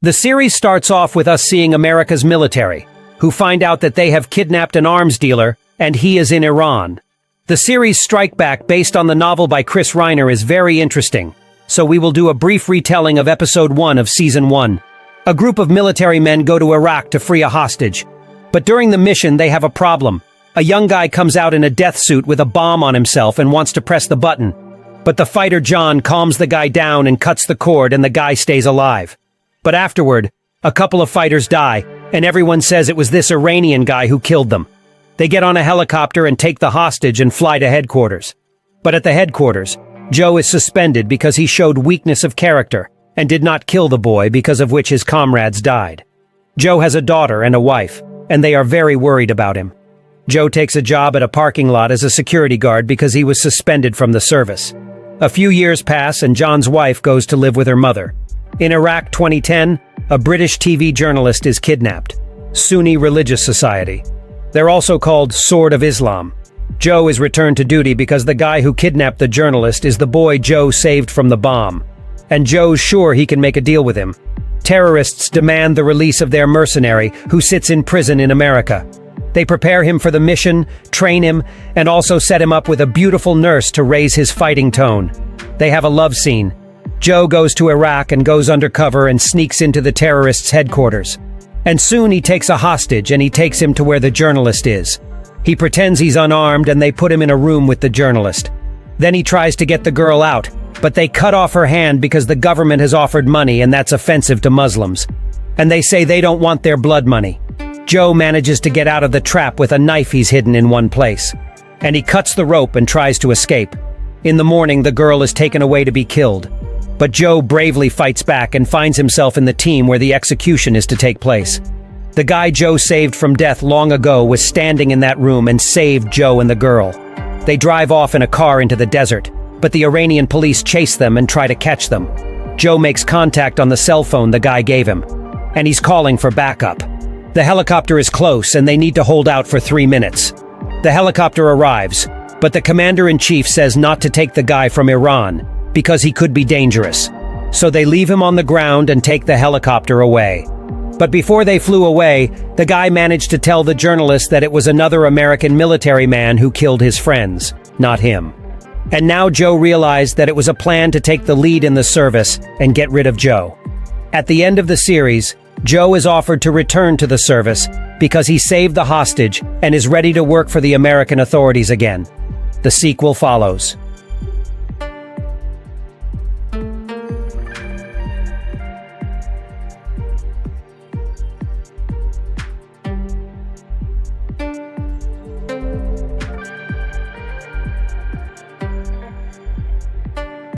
The series starts off with us seeing America's military, who find out that they have kidnapped an arms dealer, and he is in Iran. The series Strike Back, based on the novel by Chris Reiner, is very interesting, so we will do a brief retelling of Episode 1 of Season 1. A group of military men go to Iraq to free a hostage. But during the mission, they have a problem. A young guy comes out in a death suit with a bomb on himself and wants to press the button. But the fighter John calms the guy down and cuts the cord, and the guy stays alive. But afterward, a couple of fighters die, and everyone says it was this Iranian guy who killed them. They get on a helicopter and take the hostage and fly to headquarters. But at the headquarters, Joe is suspended because he showed weakness of character and did not kill the boy, because of which his comrades died. Joe has a daughter and a wife, and they are very worried about him. Joe takes a job at a parking lot as a security guard because he was suspended from the service. A few years pass and John's wife goes to live with her mother. In Iraq 2010, a British TV journalist is kidnapped. Sunni religious society. They're also called Sword of Islam. Joe is returned to duty because the guy who kidnapped the journalist is the boy Joe saved from the bomb. And Joe's sure he can make a deal with him. Terrorists demand the release of their mercenary, who sits in prison in America. They prepare him for the mission, train him, and also set him up with a beautiful nurse to raise his fighting tone. They have a love scene. Joe goes to Iraq and goes undercover and sneaks into the terrorists' headquarters. And soon he takes a hostage and he takes him to where the journalist is. He pretends he's unarmed and they put him in a room with the journalist. Then he tries to get the girl out, but they cut off her hand because the government has offered money, and that's offensive to Muslims. And they say they don't want their blood money. Joe manages to get out of the trap with a knife he's hidden in one place. And he cuts the rope and tries to escape. In the morning, the girl is taken away to be killed. But Joe bravely fights back and finds himself in the team where the execution is to take place. The guy Joe saved from death long ago was standing in that room and saved Joe and the girl. They drive off in a car into the desert, but the Iranian police chase them and try to catch them. Joe makes contact on the cell phone the guy gave him, and he's calling for backup. The helicopter is close and they need to hold out for 3 minutes. The helicopter arrives, but the commander-in-chief says not to take the guy from Iran, because he could be dangerous. So they leave him on the ground and take the helicopter away. But before they flew away, the guy managed to tell the journalist that it was another American military man who killed his friends, not him. And now Joe realized that it was a plan to take the lead in the service and get rid of Joe. At the end of the series, Joe is offered to return to the service because he saved the hostage and is ready to work for the American authorities again. The sequel follows.